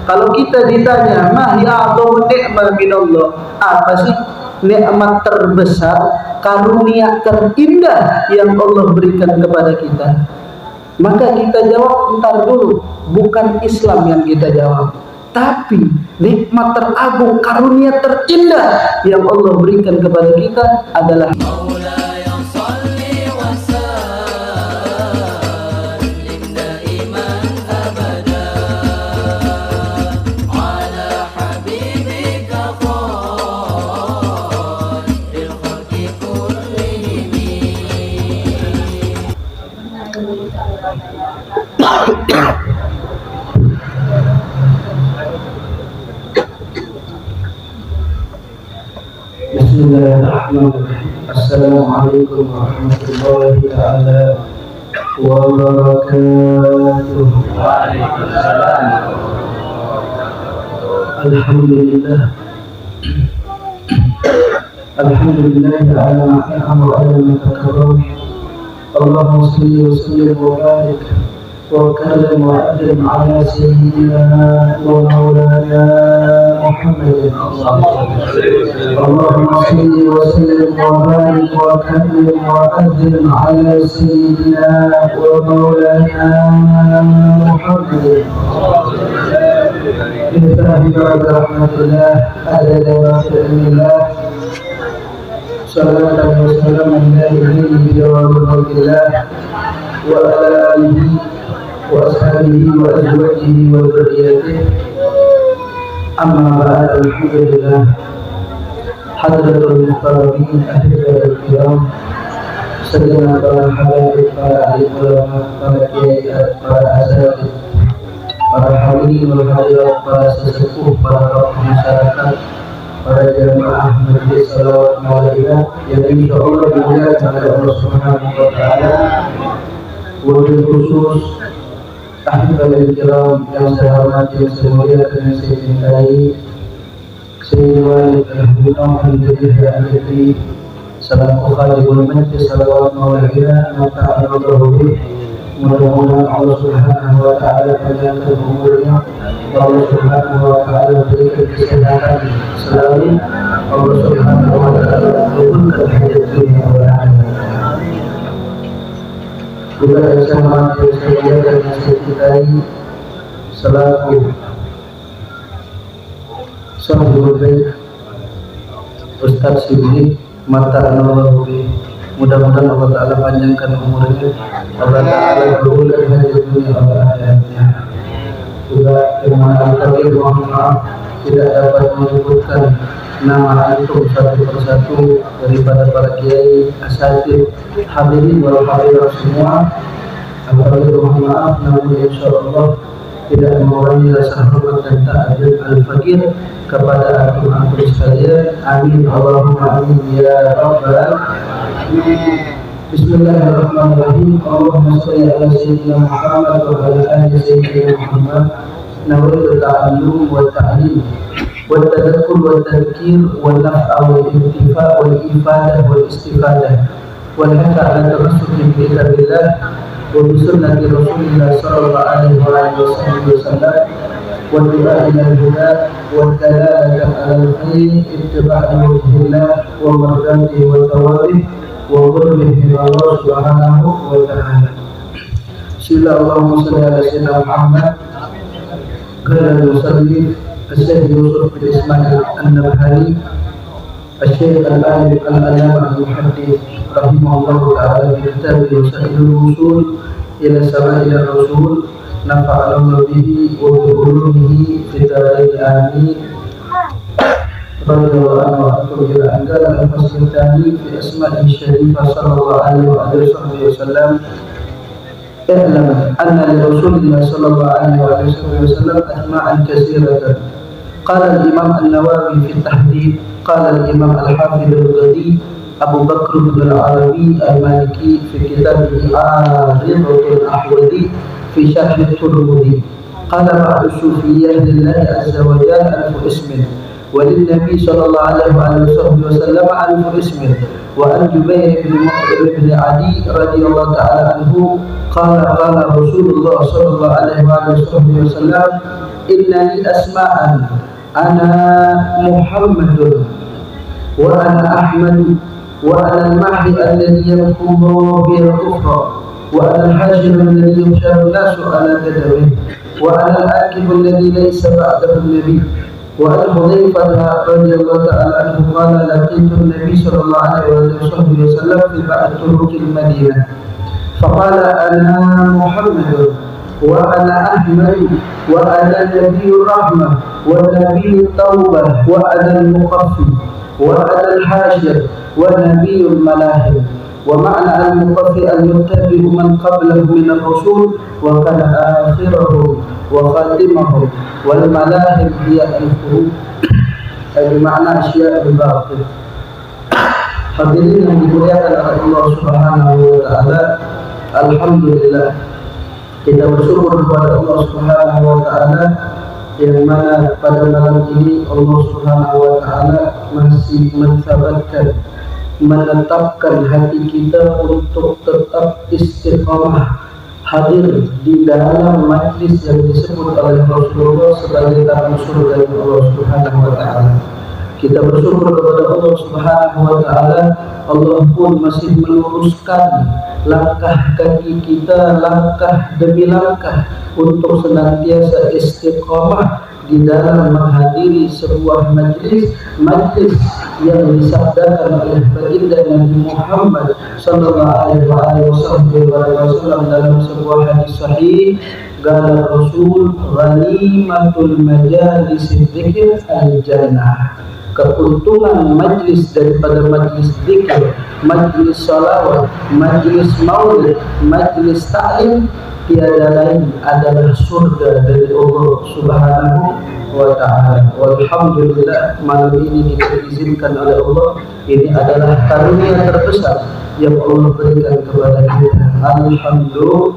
Kalau kita ditanya, ma hiya a'dhamu ni'mah minallah, apa sih nikmat terbesar, karunia terindah yang Allah berikan kepada kita? Maka kita jawab, entar dulu, bukan Islam yang kita jawab, tapi nikmat teragung, karunia terindah yang Allah berikan kepada kita adalah Bismillahirrahmanirrahim. Assalamualaikum warahmatullahi ta'ala wabarakatuh. Waalaikumsalam. Alhamdulillah. Alhamdulillah ala ma an'ama wa ala ma takarram. Allahumma salli wa sallim wa barik وكرم وأكرم على سيدنا ومولانا محمد. اللهم صل وسلم وبارك وكرم وأكرم على سيدنا ومولانا محمد. افتح باب رحمة الله عدد ما في علم الله. صلاة وسلاما دائمين بدوام خلق الله وعلى آله وأصحابه وأزواجه وذريته. أما بعد، الحمد لله. حضرة المقربين أحبة الكرام، سيدنا para habaib, para ahli ulama, para kiai, para asatidz, para hadirin wal hadirat, para sesepuh, para tokoh masyarakat, para jamaah majelis salawat maulana yang insyaallah dimuliakan oleh Allah Subhanahu wa taala. Wabil khusus ahli kiram yang saya hormati, yang saya muliakan, yang saya cintai, Sayyidul Walid Al-Habib Al-Jadid Al-Jadid Salam Khadimul Majlis Salawat Maulana Mata'allahu bih. Mudah-mudahan Allah Subhanahu wa ta'ala panjangkan umurnya, Allah Subhanahu wa ta'ala berikan kesehatan selalu, Allah Subhanahu wa ta'ala mengabulkan hajat dunia wal akhirat. Juga saya hormati, saya muliakan, yang saya cintai selaku Sahibul Bait Ustaz Siddiq Mata'allahu bih. Mudah-mudahan Allah Ta'ala panjangkan umurnya, Allah Ta'ala kabulkan hajat dunia wal akhiratnya. Juga dengan al-kabir, mohon maaf tidak dapat menyebutkan nama antum satu persatu daripada para kiai, asatidz, hadirin wal hadirat semua. Al-kabir, mohon maaf, namun insyaallah tidak mengurangi rasa hormat dan ta'zim al-fakir kepada antum sekalian. Amin Allahumma amin ya rabbal alamin. Bismillahirrahmanirrahim. Allahumma shalli ala sayyidina Muhammad wa ala ali sayyidina Muhammad. Nawaitu ta'allum wa ta'lim wa tadakkur wa tadhkir wa naf'a wa intifa' wa ifadah wa istifadah wal hatta ala tamassuk bi kitabillah wa bi sunnati Rasulillah sallallahu alaihi wasallam wa du'a ila al-huda wa dalalatan ala al-khair ittiba'a wajhillah wa mardatihi wa tawadih wa qurbihi min Allah Subhanahu wa ta'ala. Allahumma shalli ala sayyidina Muhammad. Qala al-musannif Syekh Yusuf bin Ismail An-Nabhani Syekh al-Alim al-Alama al-Muhaddits rahimahullahu ta'ala fi kitabih Sayyidul Usul ila Sama'il Rasul nafa'ana bihi wa bi ulumihi fi darain amin. Radhiyallahu anhu wa antum ila anzal al-fasl tsani fi asma'i syarifah sallallahu alaihi wasallam. اعلم أن لرسول الله صلى الله عليه وسلم أسماء كثيرة. قال الإمام النووي في التحديد، قال الإمام الحافظ الغزي أبو بكر بن العربي المالكي في كتابه عارضة الأحوذي في شرح الترمذي. قال بعض الصوفية لله عز وجل 1000 اسم وللنبي صلى الله عليه وسلم ألف اسم. وعن جبير بن مطعم بن عدي رضي الله تعالى عنه قال قال رسول الله صلى الله عليه وسلم إنني أسماء أنا محمد وأنا أحمد وأنا المحي الذي يمحو الله به الكفر وأنا الحاشر الذي يحشر الناس على قدمه وأنا الآكب الذي ليس بعده النبي. وعن حذيفة رضي الله تعالى عنه قال لقيت النبي صلى الله عليه وسلم في بعض طرق المدينة فقال أنا محمد وأنا أحمد وأنا نبي الرحمة ونبي التوبة وأنا المقفي وأنا الحاشر ونبي الملاحم. ومعنى المقفي المتبع من قبله من الرسول وكان آخرهم وخاتمهم والملاحم هي الفروق أي بمعنى أشياء الباطل. Hadirin yang dimuliakan oleh Allah Subhanahu wa taala, alhamdulillah kita bersyukur kepada Allah Subhanahu wa taala yang mana pada malam ini Allah Subhanahu wa taala masih menetapkan hati kita untuk tetap istiqamah hadir di dalam majlis yang disebut oleh Rasulullah sebagai tamu surga dari Allah Subhanahu wa taala. Kita bersyukur kepada Allah Subhanahu wa taala, Allah pun masih meluruskan langkah kaki kita langkah demi langkah untuk senantiasa istiqamah di dalam menghadiri sebuah majlis yang disabdakan oleh baginda Nabi Muhammad sallallahu alaihi wasallam dalam sebuah hadis sahih, qala Rasul ghanimatul majalis dzikr al-jannah. Keuntungan majlis daripada majlis zikir, majlis salawat, majlis maulid, majlis ta'lim tiada lain adalah surga dari Allah Subhanahu wa taala. Walhamdulillah malam ini diizinkan oleh Allah, ini adalah karunia terbesar yang Allah berikan kepada kita. Alhamdulillah.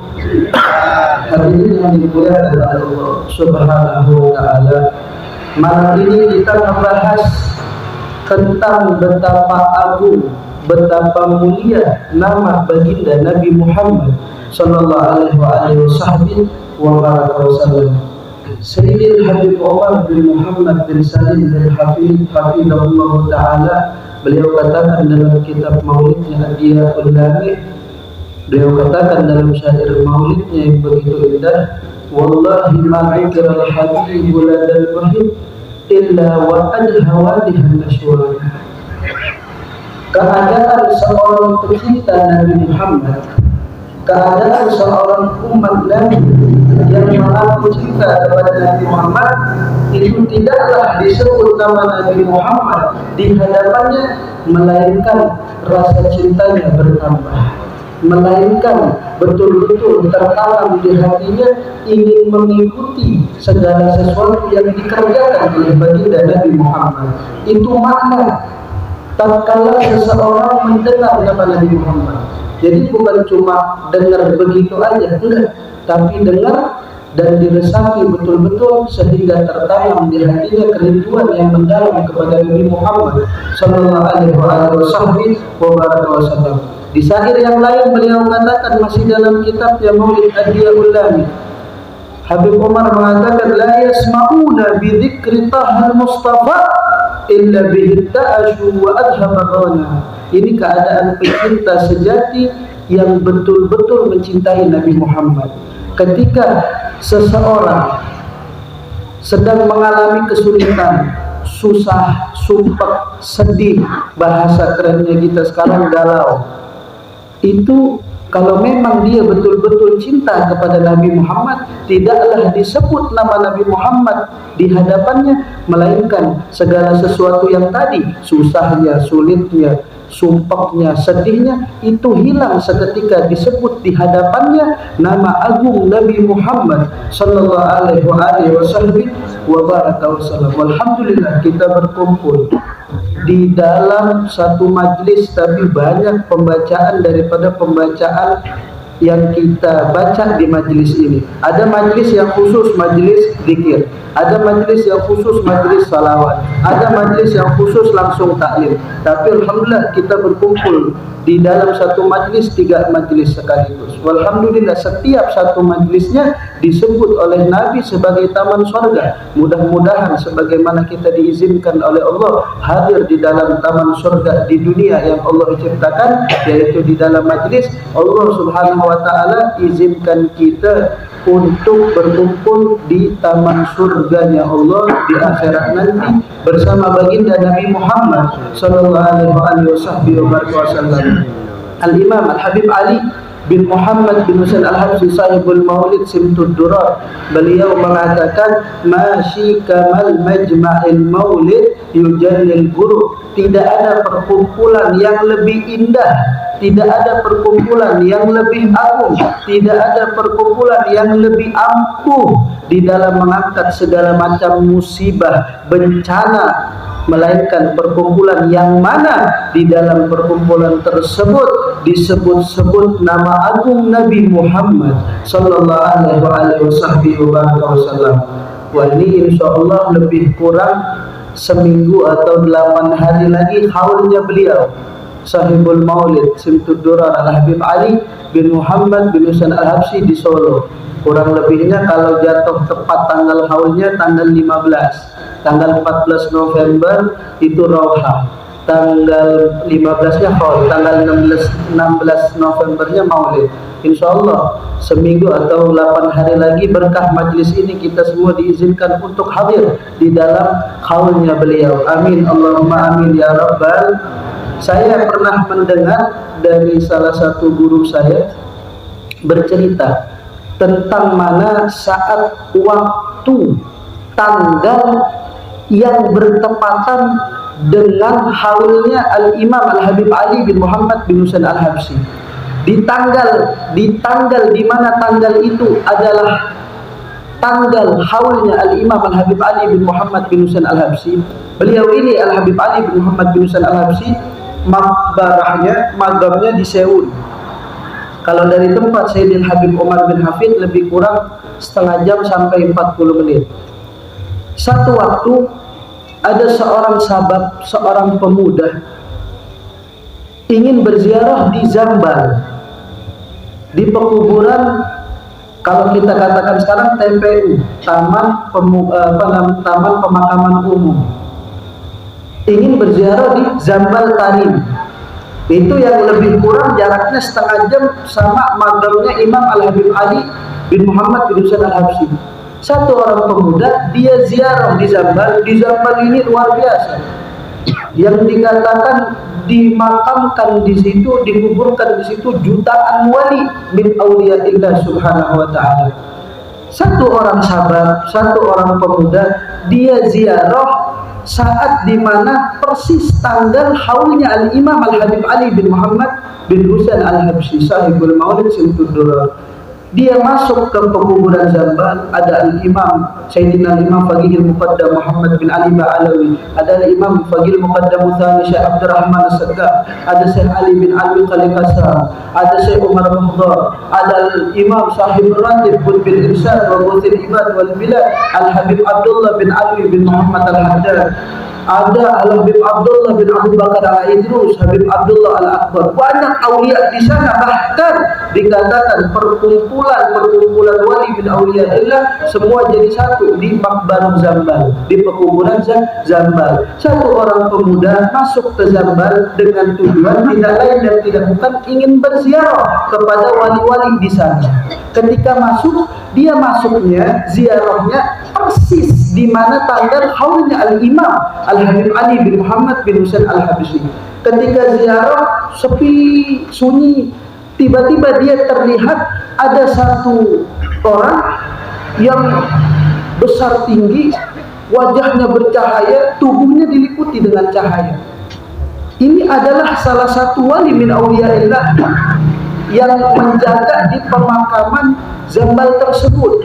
Hadirin yang dimuliakan oleh Allah Subhanahu wa taala, malam ini kita membahas tentang betapa agung, betapa mulia nama baginda Nabi Muhammad sallallahu alaihi wasallam. Sayyidil Habib Umar bin Muhammad bin Salim bin Hafidhahullah ta'ala, beliau katakan dalam kitab maulidnya Adiyahul Lamih, beliau katakan dalam syair maulidnya yang begitu indah, wallahi ma'ikral habibu ladal muhib illa wa adhawadihan nashwan. Keadaan seorang pecinta Nabi Muhammad, keadaan seorang umat Nabi yang mengaku cinta kepada Nabi Muhammad itu tidaklah disebut nama Nabi Muhammad di hadapannya, melainkan rasa cintanya bertambah, melainkan betul-betul tertanam di hatinya ingin mengikuti segala sesuatu yang dikerjakan oleh baginda Nabi Muhammad. Itu makna tatkala seseorang mendengar nama Nabi Muhammad. Jadi bukan cuma dengar begitu aja, enggak, tapi dengar dan diresapi betul-betul sehingga tertanam di hatinya kerinduan yang mendalam kepada Nabi Muhammad sallallahu alaihi wasallam. Di syair yang lain beliau katakan masih dalam kitabnya Maulid Adiyahul Lamih, Habib Umar mengatakan la yasma'una bi dzikri tahal mustafa illa bihi ta'ashu wa adhama. Ini keadaan pecinta sejati yang betul-betul mencintai Nabi Muhammad. Ketika seseorang sedang mengalami kesulitan, susah, sumpah, sedih, bahasa kerennya kita sekarang galau, itu kalau memang dia betul-betul cinta kepada Nabi Muhammad, tidaklah disebut nama Nabi Muhammad di hadapannya, melainkan segala sesuatu yang tadi, susahnya, sulitnya, sumpahnya, sedihnya, itu hilang seketika disebut di hadapannya nama agung Nabi Muhammad sallallahu alaihi wasallam. Alhamdulillah kita berkumpul di dalam satu majlis, tapi banyak pembacaan daripada pembacaan yang kita baca di majelis ini. Ada majelis yang khusus majelis zikir, ada majelis yang khusus majelis salawat, ada majelis yang khusus langsung taklim. Tapi alhamdulillah kita berkumpul di dalam satu majelis, 3 majelis sekaligus. Walhamdulillah setiap satu majelisnya disebut oleh Nabi sebagai taman surga. Mudah-mudahan sebagaimana kita diizinkan oleh Allah hadir di dalam taman surga di dunia yang Allah ciptakan, yaitu di dalam majelis, Allah Subhanahu wa taala izinkan kita untuk berkumpul di taman surganya Allah di akhirat nanti bersama baginda Nabi Muhammad sallallahu alaihi wasallam. Al-Imam Al-Habib Ali bin Muhammad bin Husain Al-Habsyi sahibul Maulid Simtud Durar, beliau mengatakan masyi kamal majma'il maulid yujallil guru. Tidak ada perkumpulan yang lebih indah, tidak ada perkumpulan yang lebih agung, tidak ada perkumpulan yang lebih ampuh di dalam mengangkat segala macam musibah, bencana, melainkan perkumpulan yang mana di dalam perkumpulan tersebut disebut-sebut nama agung Nabi Muhammad sallallahu alaihi wasallam. Wah, ini insyaallah lebih kurang seminggu atau 8 hari lagi haulnya beliau sahibul Maulid Simtud Durar Al-Habib Ali bin Muhammad bin Husain Al-Habsyi di Solo. Kurang lebihnya kalau jatuh tepat tanggal haulnya tanggal 15, tanggal 14 November itu Rauhah, tanggal 15-nya haul, tanggal 16 Novembernya Maulid. Insyaallah seminggu atau 8 hari lagi berkah majlis ini kita semua diizinkan untuk hadir di dalam haulnya beliau. Amin Allahumma amin ya rabbal. Saya pernah mendengar dari salah satu guru saya bercerita tentang mana saat waktu tanggal yang bertepatan dengan haulnya Al-Imam Al-Habib Ali bin Muhammad bin Husain Al-Habsyi. Di tanggal di mana tanggal itu adalah tanggal haulnya Al-Imam Al-Habib Ali bin Muhammad bin Husain Al-Habsyi. Beliau ini Al-Habib Ali bin Muhammad bin Husain Al-Habsyi makbarahnya, magamnya di Seoul. Kalau dari tempat Sayyidil Habib Umar bin Hafid lebih kurang setengah jam sampai 40 menit. Satu waktu ada seorang sahabat, seorang pemuda ingin berziarah di Zambal, di pekuburan, kalau kita katakan sekarang TPU, Taman Pemakaman Umum. Ingin berziarah di Zambal Tarim. Itu yang lebih kurang jaraknya setengah jam sama magamnya Imam Al-Habib Ali bin Muhammad bin Husain Al-Habsyi. Satu orang pemuda dia ziarah di Zambal. Di Zambal ini luar biasa. Yang dikatakan dimakamkan di situ, dikuburkan di situ jutaan wali min auliyaillah subhanahu wa ta'ala. Satu orang sahabat, satu orang pemuda dia ziarah saat dimana persis tanggal haulnya Al-Imam Al-Habib Ali bin Muhammad bin Husain Al-Habsyi sahibul Maulid Simtud Durar. Dia masuk ke pekuburan Zambal, ada Al-Imam Sayyidina Imam Faqihil Muqaddam Muhammad bin Ali Ba'alawi, ada Al-Imam Faqihil Muqaddam Muthani Syekh Abdurrahman As-Saggah, ada Syekh Ali bin Ali Qalikasar, ada Syekh Umar Muhdar, ada Al-Imam Sahib Ratib bin Irsyad wa Muthil Ibad wal Bilad Al-Habib Abdullah bin Ali bin Muhammad Al-Haddad, ada Al-Habib Abdullah bin Abu Bakar Al-Idrus, Habib Abdullah Al-Akbar. Banyak aulia di sana, bahkan dikatakan perkumpulan wali bin aulia illah semua jadi satu di Makbarah Zambal, di pekuburan Zambal. Satu orang pemuda masuk ke Zambal dengan tujuan tidak lain dan tidak bukan ingin berziarah kepada wali-wali di sana. Ketika masuk, dia masuknya ziarahnya persis di mana tanggal haulnya Al-Imam Al-Habib Ali bin Muhammad bin Husain Al-Habsyi. Ketika ziarah sepi sunyi, tiba-tiba dia terlihat ada satu orang yang besar tinggi, wajahnya bercahaya, tubuhnya diliputi dengan cahaya. Ini adalah salah satu wali min auliyaillah yang menjaga di pemakaman Zambal tersebut.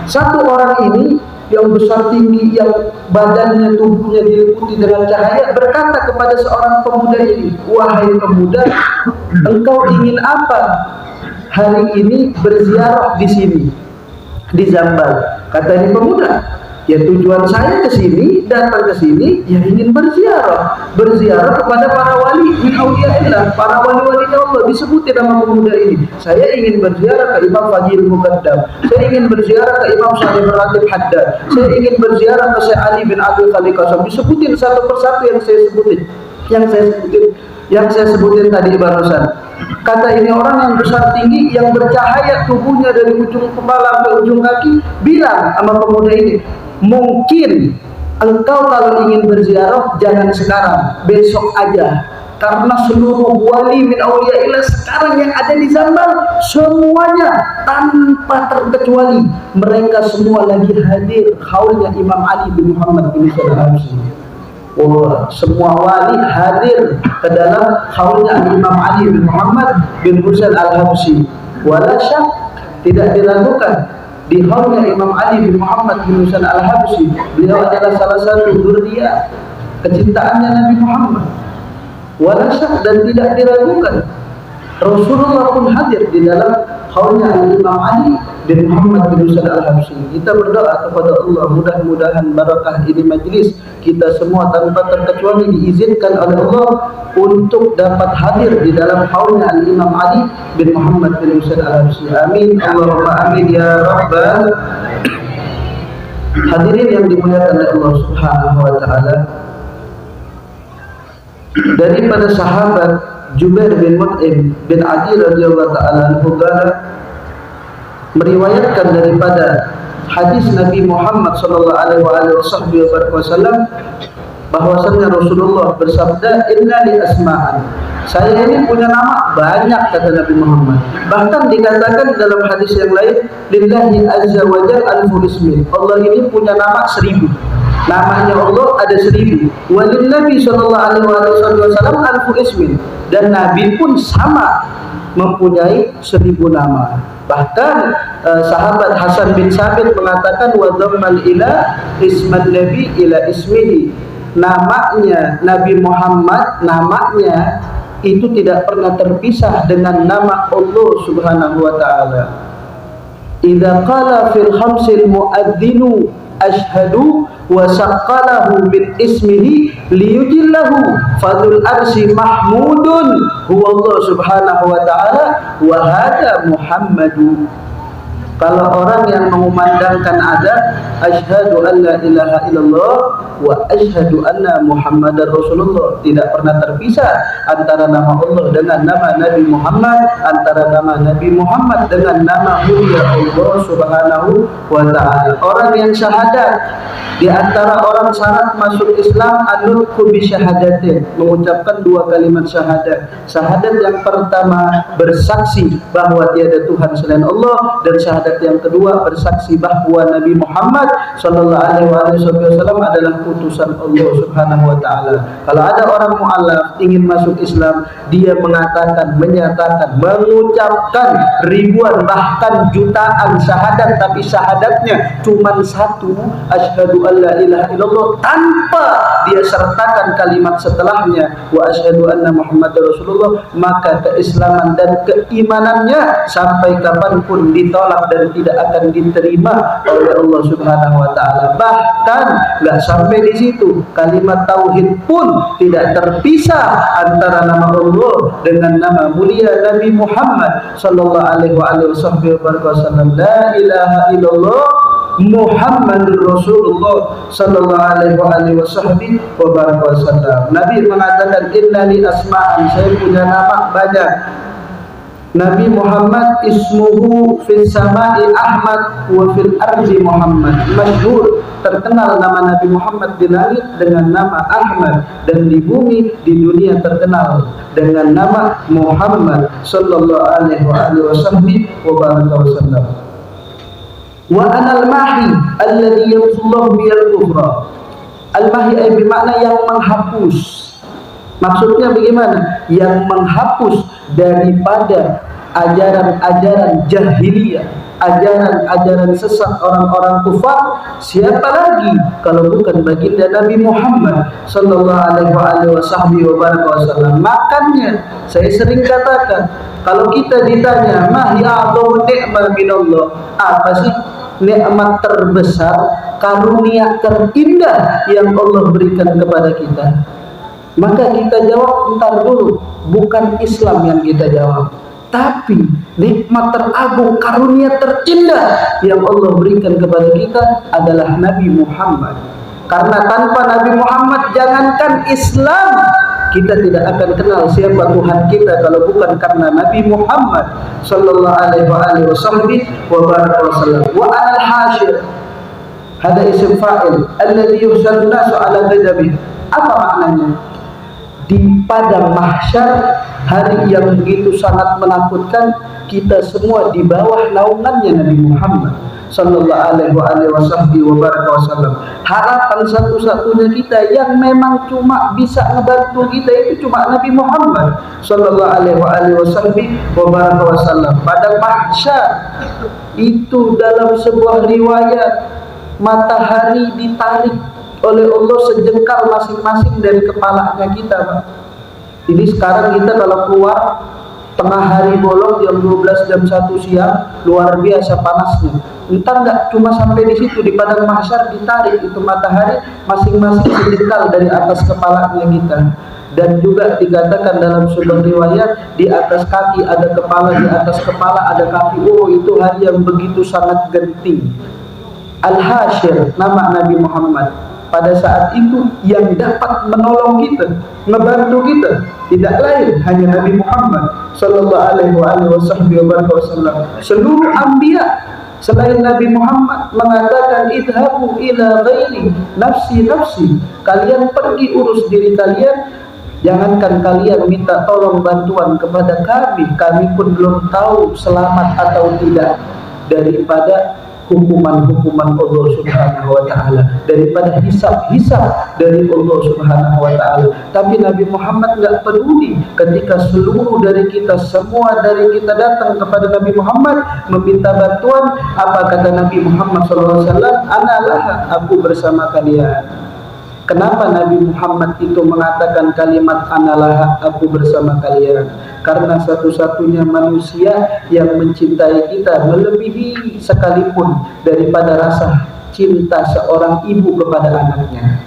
Satu orang ini yang besar tinggi, yang badannya, tubuhnya diliputi dengan cahaya, berkata kepada seorang pemuda ini, "Wahai pemuda, engkau ingin apa hari ini berziarah di sini, di Zambal?" Kata ini pemuda, "Ya tujuan saya ke sini, datang ke sini, ya ingin berziarah kepada para wali min auliyaillah, para wali-wali Allah." Disebutin nama pemuda ini, "Saya ingin berziarah ke Imam Fajil Muqaddam, saya ingin berziarah ke Imam Salim Ratib Haddad, saya ingin berziarah ke Syekh Ali bin Abdul Khalid Qasam." Disebutin satu persatu yang saya sebutin tadi barusan. Kata ini orang yang besar tinggi, yang bercahaya tubuhnya dari ujung kepala sampai ujung kaki, bilang sama pemuda ini, "Mungkin engkau kalau ingin berziarah jangan sekarang, besok aja. Karena seluruh wali min auliyaillah sekarang yang ada di Zambal, semuanya tanpa terkecuali, mereka semua lagi hadir haulnya Imam Ali bin Muhammad bin Sulaiman." Oh, semua wali hadir ke dalam haulnya Imam Ali bin Muhammad bin Husain al-Habsyi. Wala syak, tidak diragukan, di haulnya Imam Ali bin Muhammad bin Husain al-Habsyi, beliau adalah salah satu dzurriyyah kecintaannya Nabi Muhammad. Wala syak, dan tidak diragukan, Rasulullah pun hadir di dalam haulnya Imam Ali bin Muhammad bin Husain al-Habsyi. Kita berdoa kepada Allah, mudah-mudahan barakah ini majlis kita semua tanpa terkecuali diizinkan oleh Allah untuk dapat hadir di dalam haulnya Imam Ali bin Muhammad bin Husain al-Habsyi. Amin, Allahumma amin ya rabbal. Hadirin yang dimuliakan oleh Allah Subhanahu wa taala, daripada sahabat Jubair bin Mut'im bin Adi radhiyallahu taala anhu meriwayatkan daripada hadis Nabi Muhammad sallallahu alaihi wasallam bahwasanya Rasulullah bersabda, "Inna li asma'an." Saya ini punya nama banyak, kata Nabi Muhammad. Bahkan dikatakan dalam hadis yang lain, "Lillahi azza wa jalla alfu ismin." Allah ini punya nama 1000. Namanya Allah ada 1000. Walin Nabi sallallahu alaihi wasallam alfu ismin. Dan Nabi pun sama mempunyai 1000 nama. Bahkan sahabat Hasan bin Sabit mengatakan, "Wa dhammal ila isman nabi ila ismihi." Namanya Nabi Muhammad, namanya itu tidak pernah terpisah dengan nama Allah Subhanahu wa taala. Idza qala fil khamsil muadzinu ashhadu wa saqqalahu min ismihi liyujillahu fadul arsi mahmudun huwa Allah Subhanahu wa ta'ala wa hada Muhammadu. Kalau orang yang mengumandangkan azan, asyhadu an la ilaha illallah wa asyhadu anna Muhammadar Rasulullah, tidak pernah terpisah antara nama Allah dengan nama Nabi Muhammad, antara nama Nabi Muhammad dengan nama mulia Allah Subhanahu wa ta'ala. Orang yang syahadat, di antara orang syarat masuk Islam an-nutqu bi syahadatin, mengucapkan 2 kalimat syahadat. Syahadat yang pertama bersaksi bahwa tiada Tuhan selain Allah, dan syahadat yang kedua bersaksi bahwa Nabi Muhammad sallallahu alaihi wasallam adalah utusan Allah Subhanahu wa taala. Kalau ada orang mu'allaf ingin masuk Islam, dia mengatakan, menyatakan, mengucapkan ribuan bahkan jutaan syahadat, tapi syahadatnya cuma satu, asyhadu an la ilaha illallah, tanpa dia sertakan kalimat setelahnya wa asyhadu anna Muhammadar Rasulullah, maka keislaman dan keimanannya sampai kapanpun ditolak dan tidak akan diterima oleh Allah Subhanahu wa taala. Bahkan enggak sampai di situ, kalimat tauhid pun tidak terpisah antara nama Allah dengan nama mulia Nabi Muhammad sallallahu alaihi wasallam. La ilaha illallah Muhammadur Rasulullah sallallahu alaihi wasallam. Nabi mengatakan, "Inna li asma'an," saya punya nama banyak. Nabi Muhammad ismuhu fis sama'i Ahmad wa fil ardi Muhammad. Masyhur, terkenal nama Nabi Muhammad di langit dengan nama Ahmad, dan di bumi, di dunia terkenal dengan nama Muhammad sallallahu alaihi wasallam. Wa anal mahi alladhi yamsullahu biyal kufra. Al-mahi ay bermakna yang menghapus. Maksudnya bagaimana? Yang menghapus daripada ajaran-ajaran jahiliyah, ajaran-ajaran sesat orang-orang kufar. Siapa lagi kalau bukan baginda Nabi Muhammad sallallahu alaihi wasallam. Makanya saya sering katakan, kalau kita ditanya mahi a'dhamu ni'mah minallah, apa sih nikmat terbesar, karunia terindah yang Allah berikan kepada kita, maka kita jawab entar dulu, bukan Islam yang kita jawab, tapi nikmat teragung, karunia terindah yang Allah berikan kepada kita adalah Nabi Muhammad. Karena tanpa Nabi Muhammad, jangankan Islam, kita tidak akan kenal siapa Tuhan kita kalau bukan karena Nabi Muhammad sallallahu alaihi wasallam. Wa anal hasyir, hada isim fa'il alladhi yuhsharu nasu ala ghadabi. Apa maknanya? Di padang mahsyar, hari yang begitu sangat menakutkan, kita semua di bawah naungannya Nabi Muhammad sallallahu alaihi wasallam. Harapan satu-satunya kita yang memang cuma bisa ngebantu kita itu cuma Nabi Muhammad sallallahu alaihi wasallam. Padang mahsyar itu dalam sebuah riwayat, matahari ditarik oleh Allah sejengkal masing-masing dari kepalanya kita, Pak. Jadi sekarang kita kalau keluar tengah hari bolong jam 12 jam 1 siang, luar biasa panasnya. Entar enggak cuma sampai di situ, di padang mahsyar ditarik itu matahari masing-masing sejengkal dari atas kepalanya kita. Dan juga dikatakan dalam sebuah riwayat, di atas kaki ada kepala, di atas kepala ada kaki. Oh, itu hari yang begitu sangat genting. Al-Hasyir, nama Nabi Muhammad. Pada saat itu yang dapat menolong kita, membantu kita, tidak lain hanya Nabi Muhammad sallallahu alaihi wasallam. Seluruh anbiya selain Nabi Muhammad mengatakan, idhabu ila ghairi nafsi nafsi, kalian pergi urus diri kalian, jangankan kalian minta tolong bantuan kepada kami pun belum tahu selamat atau tidak daripada hukuman-hukuman Allah Subhanahu wa ta'ala, daripada hisab-hisab dari Allah Subhanahu wa ta'ala. Tapi Nabi Muhammad enggak peduli ketika seluruh dari kita, semua dari kita datang kepada Nabi Muhammad meminta bantuan. Apa kata Nabi Muhammad SAW? Analah, aku bersama kalian. Kenapa Nabi Muhammad itu mengatakan kalimat analah, aku bersama kalian? Karena satu-satunya manusia yang mencintai kita melebihi sekalipun daripada rasa cinta seorang ibu kepada anaknya.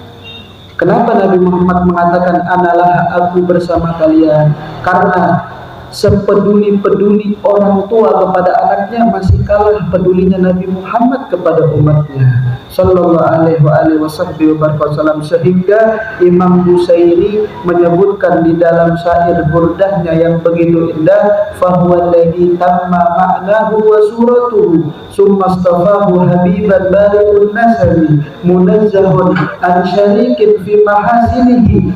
Kenapa Nabi Muhammad mengatakan analah, aku bersama kalian? Karena sepeduli-peduli orang tua kepada anaknya, masih kalah pedulinya Nabi Muhammad kepada umatnya sallallahu alaihi wasallam. Sehingga Imam Busairi menyebutkan di dalam syair burdahnya yang begitu indah, fahuwa alladhi tamma ma'nahu wa suratuhu summa astafahu habiban bari'un nasabi munazzahun an syarikin fi mahasinihi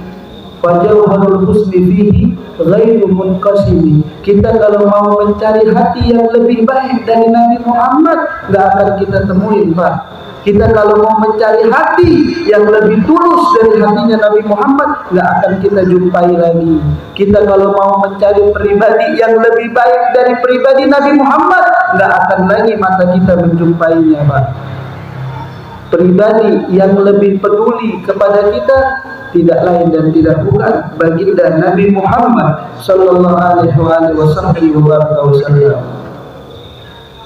wajauharul husni fihi ghairu munqasimi. Kita kalau mau mencari hati yang lebih baik dari Nabi Muhammad, nggak akan kita temuin, Pak. Kita kalau mau mencari hati yang lebih tulus dari hatinya Nabi Muhammad, nggak akan kita jumpai lagi. Kita kalau mau mencari pribadi yang lebih baik dari pribadi Nabi Muhammad, nggak akan lagi mata kita menjumpainya, Pak. Pribadi yang lebih peduli kepada kita tidak lain dan tidak bukan baginda Nabi Muhammad sallallahu alaihi wasallam.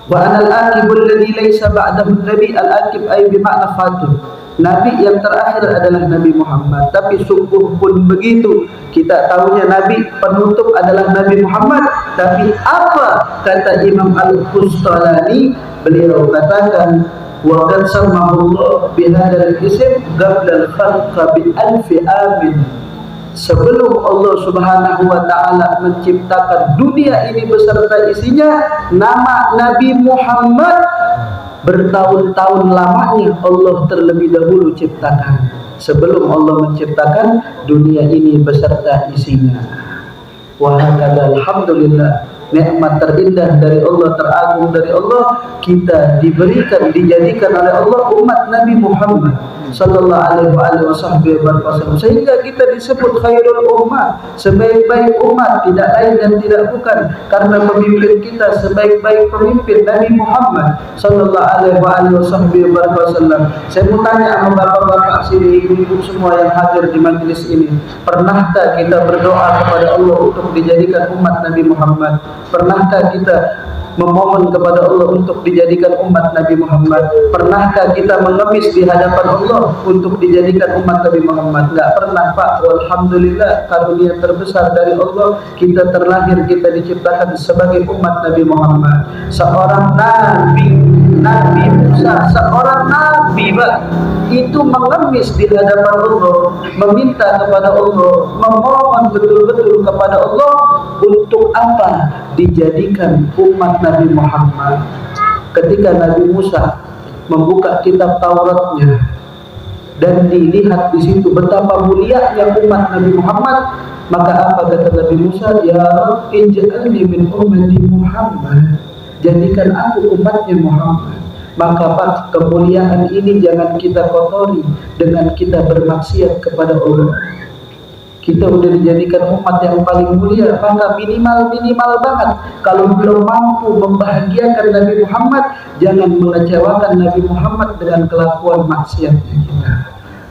Wa anal aqibul ladzi laisa ba'dahu nabi, al-aqib ay bi ma'na fatul. Nabi yang terakhir adalah Nabi Muhammad. Tapi sungguh pun begitu, kita tahunya Nabi penutup adalah Nabi Muhammad. Tapi apa kata Imam Al-Qustalani? Beliau katakan, wa qad samahullah bihadzal ism qabla al-khalqa bi alfi amin. Sebelum Allah Subhanahu wa ta'ala menciptakan dunia ini beserta isinya, nama Nabi Muhammad bertahun-tahun lamanya Allah terlebih dahulu ciptakan, sebelum Allah menciptakan dunia ini beserta isinya. Wa hakadha alhamdulillah, nikmat terindah dari Allah, teragung dari Allah, kita diberikan, dijadikan oleh Allah umat Nabi Muhammad sallallahu alaihi wasallam, sehingga kita disebut khairul ummah, sebaik-baik umat, tidak lain dan tidak bukan karena pemimpin kita sebaik-baik pemimpin Nabi Muhammad sallallahu alaihi wasallam. Saya mau tanya sama bapak-bapak sini, ibu-ibu semua yang hadir di majelis ini, pernahkah kita berdoa kepada Allah untuk dijadikan umat Nabi Muhammad? Pernahkah kita memohon kepada Allah untuk dijadikan umat Nabi Muhammad? Pernahkah kita mengemis di hadapan Allah untuk dijadikan umat Nabi Muhammad? Enggak pernah, Pak. Alhamdulillah, karunia terbesar dari Allah, kita terlahir, kita diciptakan sebagai umat Nabi Muhammad. Seorang Nabi Musa, seorang nabi, Pak, itu mengemis di hadapan Allah, meminta kepada Allah, memohon betul-betul kepada Allah untuk apa? Dijadikan umat Nabi Muhammad. Ketika Nabi Musa membuka kitab Tauratnya dan dilihat di situ betapa mulianya umat Nabi Muhammad, maka apa kata Nabi Musa? Ya Rabb, ij'alni min ummati Muhammad, jadikan aku umatnya Muhammad. Maka Pak, kemuliaan ini jangan kita kotori dengan kita bermaksiat kepada Allah. Kita sudah dijadikan umat yang paling mulia, maka minimal banget kalau belum mampu membahagiakan Nabi Muhammad, jangan mengecewakan Nabi Muhammad dengan kelakuan maksiatnya kita.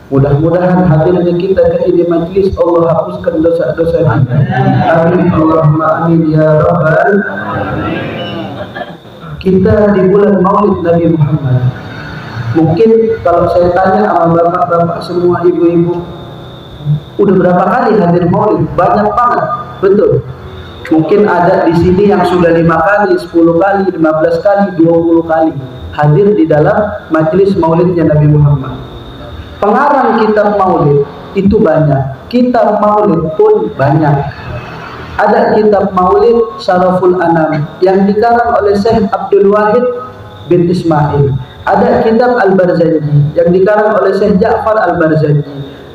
Mudah-mudahan hadirnya kita ke ini majlis Allah hapuskan dosa-dosa kita. Amin Allahumma amin ya rabbal alamin. Kita di bulan Maulid Nabi Muhammad. Mungkin kalau saya tanya sama bapak-bapak semua, ibu-ibu, udah berapa kali hadir Maulid? Banyak banget, betul. Mungkin ada di sini yang sudah 5 kali, 10 kali, 15 kali, 20 kali hadir di dalam majelis Maulidnya Nabi Muhammad. Pengarang kitab Maulid itu banyak, kitab Maulid pun banyak. Ada kitab Maulid Syaraful Anam yang dikarang oleh Syekh Abdul Wahid bin Ismail. Ada kitab Al-Barzanji yang dikarang oleh Syekh Ja'far Al-Barzanji.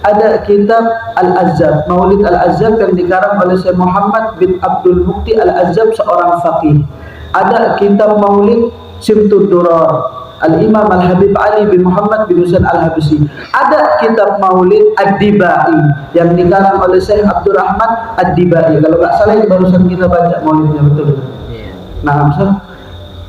Ada kitab Al-Azzab, Maulid Al-Azzab yang dikarang oleh Syekh Muhammad bin Abdul Mukti Al-Azzab, seorang faqih. Ada kitab Maulid Simtud Durar Al-Imam Al-Habib Ali bin Muhammad bin Husain Al-Habsyi. Ada kitab Maulid Ad-Dibai yang dikarang oleh Syekh Abdurrahman Ad-Dibai. Kalau nggak salah yang barusan kita baca maulidnya, betul? Nah,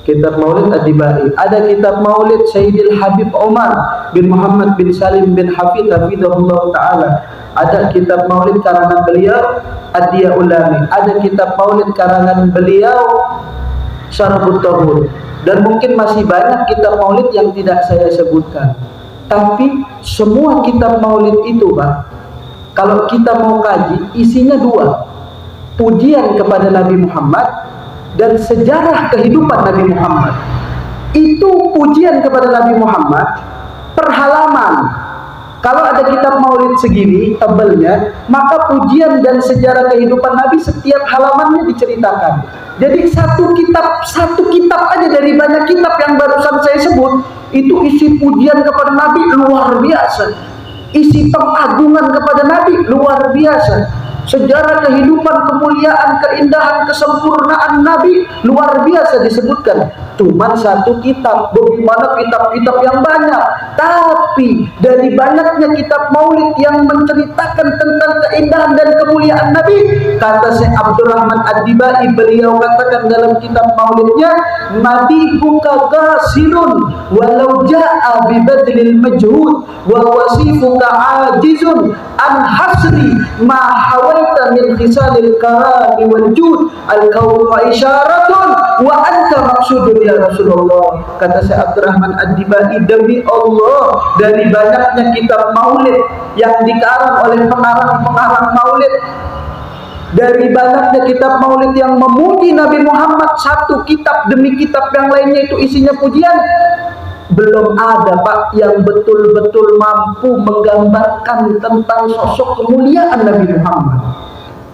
kitab Maulid Ad-Dibai. Ada kitab Maulid Sayyidil Habib Umar bin Muhammad bin Salim bin Hafidh hafidhahullah ta'ala. Ada kitab Maulid karangan beliau Ad-Diya Ulami. Ada kitab Maulid karangan beliau Syarabut Tahur. Dan mungkin masih banyak kitab Maulid yang tidak saya sebutkan. Tapi semua kitab Maulid itu, Pak, kalau kita mau kaji, isinya 2. Pujian kepada Nabi Muhammad dan sejarah kehidupan Nabi Muhammad. Itu pujian kepada Nabi Muhammad per halaman. Kalau ada kitab Maulid segini tebelnya, maka pujian dan sejarah kehidupan Nabi setiap halamannya diceritakan. Jadi satu kitab aja dari banyak kitab yang barusan saya sebut, itu isi pujian kepada Nabi luar biasa. Isi pengagungan kepada Nabi luar biasa. Sejarah kehidupan, kemuliaan, keindahan, kesempurnaan Nabi luar biasa disebutkan. Cuman satu kitab, bagaimana kitab-kitab yang banyak. Tapi dari banyaknya kitab Maulid yang menceritakan tentang keindahan dan kemuliaan Nabi, kata Syekh Abdurrahman Ad-Dibai, beliau katakan dalam kitab Maulidnya, madihuka ghasilun walau ja'a bibadlil majhud wa wasifuka ajizun an hasri ma hawaita min khisalil karami wal jud al-kaunu isyaratun wa anta maksudun ya Rasulullah. Kata Syekh Abdurrahman Ad-Dibai, demi Allah, dari banyaknya kitab Maulid yang dikarang oleh pengarang-pengarang Maulid, dari banyaknya kitab Maulid yang memuji Nabi Muhammad, satu kitab demi kitab yang lainnya itu isinya pujian, belum ada, Pak, yang betul-betul mampu menggambarkan tentang sosok kemuliaan Nabi Muhammad.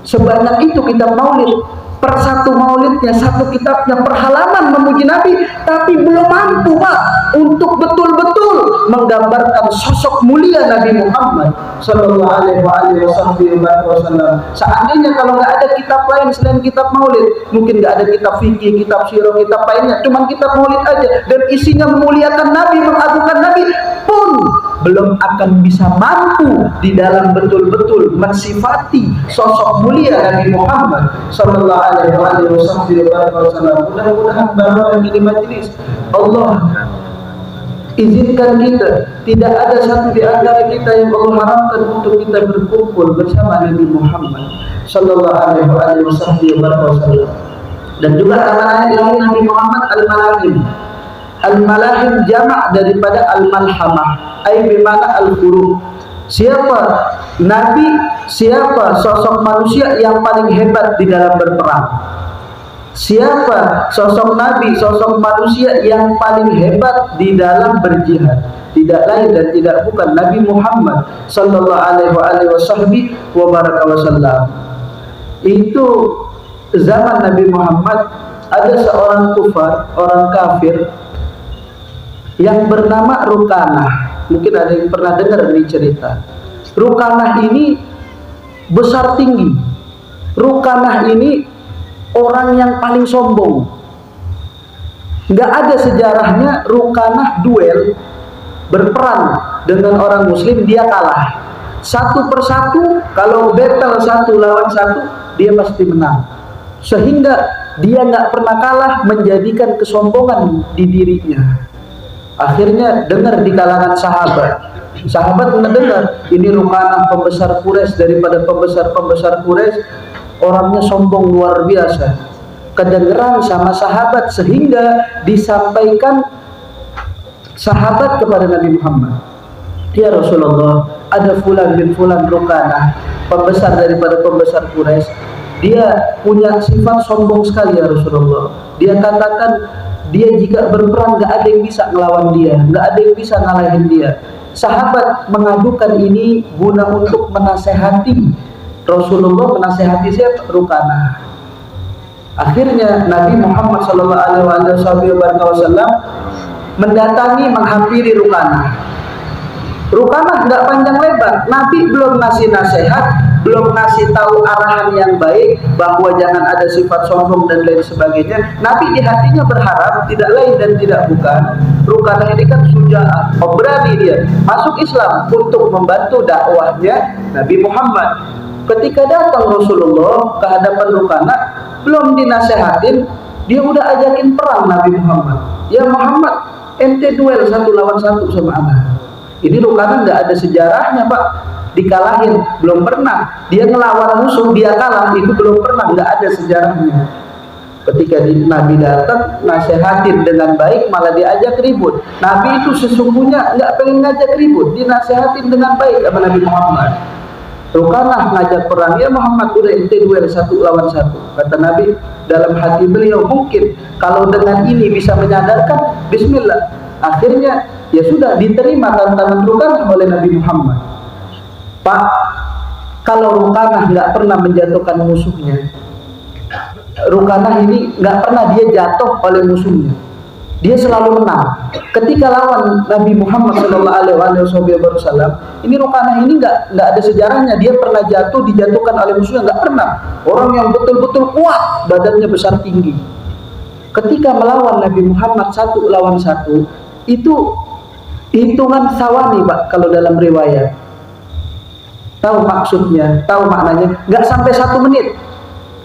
Sebanyak itu kitab Maulid. Per satu maulidnya, satu kitabnya per halaman memuji Nabi, tapi belum mampu, Pak, untuk betul-betul menggambarkan sosok mulia Nabi Muhammad sallallahu alaihi wasallam. Seandainya kalau nggak ada kitab lain selain kitab Maulid, mungkin nggak ada kitab fikih, kitab sirah, kitab lainnya, cuman kitab Maulid aja, dan isinya memuliakan Nabi, mengagungkan Nabi, pun belum akan bisa mampu di dalam betul-betul mensifati sosok mulia Nabi Muhammad sallallahu alaihi wasallam. Mudah-mudahan bahwa ini majelis Allah izinkan kita, tidak ada satu di antara kita yang Allah haramkan untuk kita berkumpul bersama Nabi Muhammad sallallahu alaihi wasallam. Dan juga namanya lain Nabi Muhammad al-Malahim. Al-Malahim jamak daripada al-Malhamah, ai bimana al-Qurub. Siapa Nabi, siapa sosok manusia yang paling hebat di dalam berperang? Siapa sosok Nabi, sosok manusia yang paling hebat di dalam berjihad? Tidak lain dan tidak bukan Nabi Muhammad sallallahu alaihi wasallam. Itu zaman Nabi Muhammad ada seorang kufar, orang kafir yang bernama Rukanah. Mungkin ada yang pernah dengar ini cerita. Rukanah ini besar tinggi. Rukanah ini orang yang paling sombong. Nggak ada sejarahnya Rukanah duel berperang dengan orang muslim dia kalah. Satu persatu, kalau battle satu lawan satu dia pasti menang. Sehingga dia nggak pernah kalah, menjadikan kesombongan di dirinya. Akhirnya dengar di kalangan sahabat mendengar ini Rukanah pembesar Quraisy, daripada pembesar Quraisy, orangnya sombong luar biasa. Kedengeran sama sahabat sehingga disampaikan sahabat kepada Nabi Muhammad, ya Rasulullah, ada fulan bin fulan Rukanah, pembesar daripada pembesar Quraisy. Dia punya sifat sombong sekali ya Rasulullah. Dia katakan dia jika berperang nggak ada yang bisa ngelawan dia, nggak ada yang bisa ngalahin dia. Sahabat mengadukan ini guna untuk menasehati Rasulullah, menasehati siapa? Rukanah. Akhirnya Nabi Muhammad SAW mendatangi, menghampiri Rukanah. Rukanah nggak panjang lebar. Nabi belum ngasih nasihat, belum ngasih tahu arahan yang baik bahwa jangan ada sifat sombong dan lain sebagainya. Nabi di hatinya berharap tidak lain dan tidak bukan, Rukanah ini kan sudah berani dia masuk Islam untuk membantu dakwahnya Nabi Muhammad. Ketika datang Rasulullah ke hadapan Rukanah, belum dinasehatin, dia udah ajakin perang Nabi Muhammad. Ya Muhammad, ente duel satu lawan satu sama anak. Ini Rukanah nggak ada sejarahnya Pak, dikalahin belum pernah. Dia ngelawan musuh dia kalah, itu belum pernah, nggak ada sejarahnya. Ketika Nabi datang nasehatin dengan baik, malah diajak ribut. Nabi itu sesungguhnya nggak pengen ngajak ribut, dinasehatin dengan baik sama Nabi Muhammad. Rukanah ngajak perang, ya Muhammad udah ente duel satu lawan satu. Kata Nabi dalam hati beliau, mungkin kalau dengan ini bisa menyadarkan, bismillah. Akhirnya ya sudah diterima tantangan Rukanah oleh Nabi Muhammad. Pak, kalau Rukanah nggak pernah menjatuhkan musuhnya, Rukanah ini nggak pernah dia jatuh oleh musuhnya, dia selalu menang. Ketika lawan Nabi Muhammad SAW, ini Rukanah ini nggak ada sejarahnya dia pernah jatuh, dijatuhkan oleh musuhnya, nggak pernah. Orang yang betul-betul kuat, badannya besar tinggi. Ketika melawan Nabi Muhammad satu lawan satu, itu hitungan sawani Pak kalau dalam riwayat. Tahu maksudnya, tahu maknanya, nggak sampai 1 menit.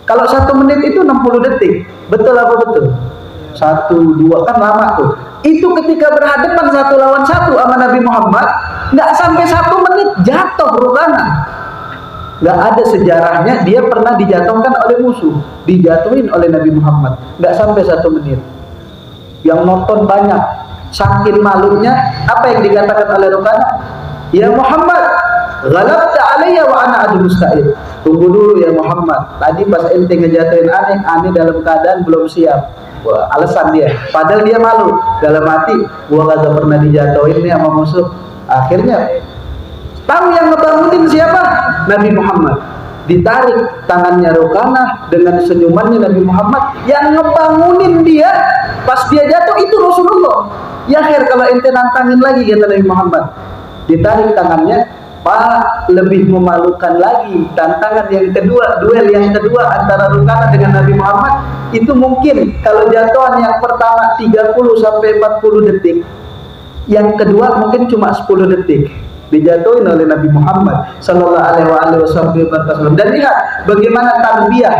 Kalau 1 menit itu 60 detik, betul apa betul? 1, 2 kan lama tuh. Itu ketika berhadapan satu lawan satu sama Nabi Muhammad, nggak sampai 1 menit jatuh Rukanah. Nggak ada sejarahnya dia pernah dijatuhkan oleh musuh, dijatuhin oleh Nabi Muhammad. Nggak sampai 1 menit. Yang nonton banyak, saking malunya, apa yang dikatakan oleh Rukanah? Ya Muhammad, ghalabta alayya wa ana adu musta'id. Tunggu dulu ya Muhammad, tadi pas ente ngejatuhin aneh dalam keadaan belum siap. Wah, alasan dia, padahal dia malu dalam hati, gua kagak pernah dijatuhin nih sama musuh. Akhirnya tahu yang ngebangunin siapa? Nabi Muhammad. Ditarik tangannya Rukanah dengan senyumannya Nabi Muhammad. Yang ngebangunin dia pas dia jatuh itu Rasulullah. Ya akhir kalau ente nantangin lagi kata Nabi Muhammad. Ditarik tangannya, Pak, lebih memalukan lagi tantangan yang kedua, duel yang kedua antara Rukanah dengan Nabi Muhammad. Itu mungkin kalau jatuhan yang pertama 30 sampai 40 detik, Yang kedua mungkin cuma 10 detik dijatuhin oleh Nabi Muhammad sallallahu alaihi wasallam. Dan lihat bagaimana tarbiyah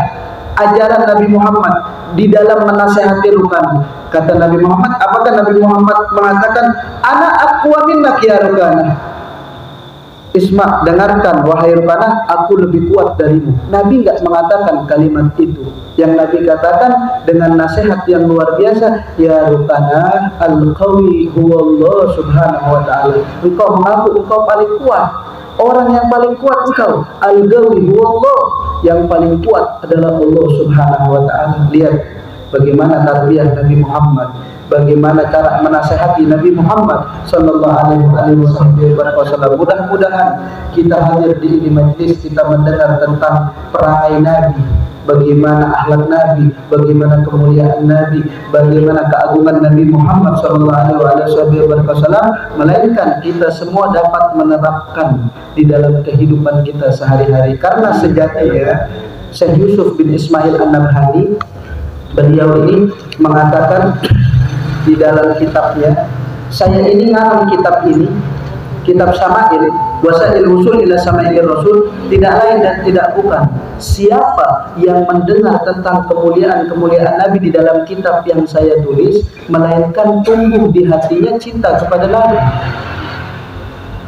ajaran Nabi Muhammad di dalam menasehati Rukana. Kata Nabi Muhammad, apakah Nabi Muhammad mengatakan ana aqwa minnak ya Rukana? Isma, dengarkan wahai Rukana, aku lebih kuat darimu. Nabi enggak mengatakan kalimat itu. Yang Nabi katakan dengan nasihat yang luar biasa, ya Rukana, al-qawi huwallah subhanahu wa ta'ala. Engkau mengaku engkau paling kuat. Orang yang paling kuat engkau. Al-qawi huwallah, yang paling kuat adalah Allah subhanahu wa ta'ala. Lihat bagaimana tarbiyah Nabi Muhammad, bagaimana cara menasehati Nabi Muhammad sallallahu alaihi wasallam. Mudah-mudahan kita hadir di ini majlis, kita mendengar tentang perangai Nabi, bagaimana akhlak Nabi, bagaimana kemuliaan Nabi, bagaimana keagungan Nabi Muhammad sallallahu alaihi wasallam, melainkan kita semua dapat menerapkan di dalam kehidupan kita sehari-hari. Karena sejatinya Syekh Yusuf bin Ismail An-Nabhani, beliau ini mengatakan di dalam kitabnya, saya ini ngarang kitab ini, kitab Syama'il, Wasail Wusul ila Sama'il Rasul, tidak lain dan tidak bukan siapa yang mendengar tentang kemuliaan-kemuliaan Nabi di dalam kitab yang saya tulis, melainkan tumbuh di hatinya cinta kepada Nabi.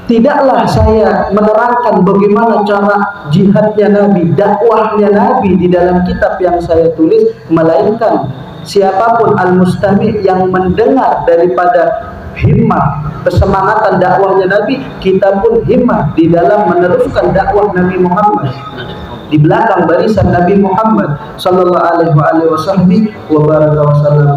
Tidaklah saya menerangkan bagaimana cara jihadnya Nabi, dakwahnya Nabi di dalam kitab yang saya tulis, melainkan siapapun al-mustami' yang mendengar daripada himmah, kesemangatan dakwahnya Nabi, kita pun himmah di dalam meneruskan dakwah Nabi Muhammad di belakang barisan Nabi Muhammad sallallahu alaihi wasallam.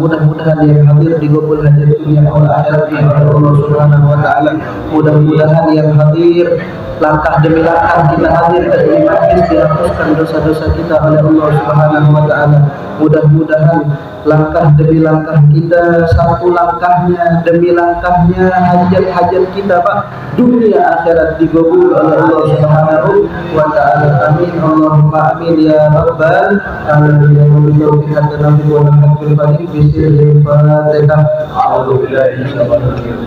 Mudah-mudahan yang hadir digabul hajat dunia wal akhirat oleh Allah Subhanahu wa taala. Mudah-mudahan yang hadir langkah demi langkah kita hadir ke ini majlis, dihapuskan dosa-dosa kita oleh Allah Subhanahu wa taala. Mudah-mudahan langkah demi langkah kita, satu langkahnya demi langkahnya, hajat-hajat kita Pak, dunia akhirat digabul oleh Allah Subhanahu wa taala. Amin Allahumma amin ya rabbal alamin. Bismillahirrahmanirrahim. A'udzu billahi minasyaitonir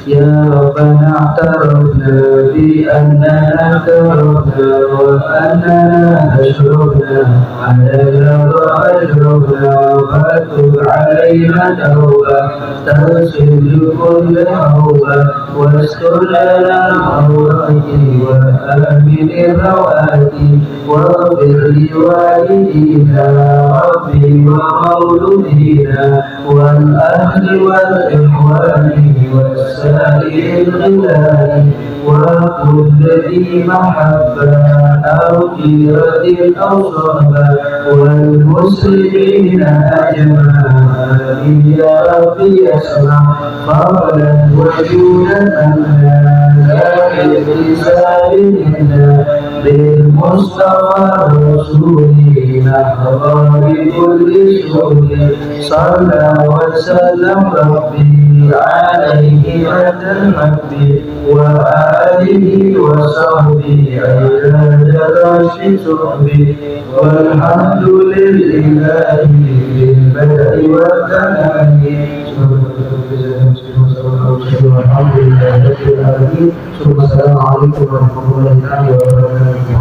Ya Rabbana a'tarafna bi annana tarafna wa annana ashrafna alana wa ashrafna wa tub alayna tawba taghfir kulla tawba wa astur lana awrati wa amin rawati wa fir li walidina rabbi wa mauludina wal ahli wal ikhwani والسائر الغلال وكل ذي محبة أو جيرة أو صحبة والمسلمين أجمعين يا ربي اسمع قولا وجودا أمنا بالاتصال منا بالمصطفى الرسول نحظى بكل سهول صلى وسلم ربي عليه مدى المجد وآله وصحبه عباد رشد صحبه والحمد لله بالبدء والتنادي والحمد لله رب العالمين. السلام عليكم ورحمة الله وبركاته.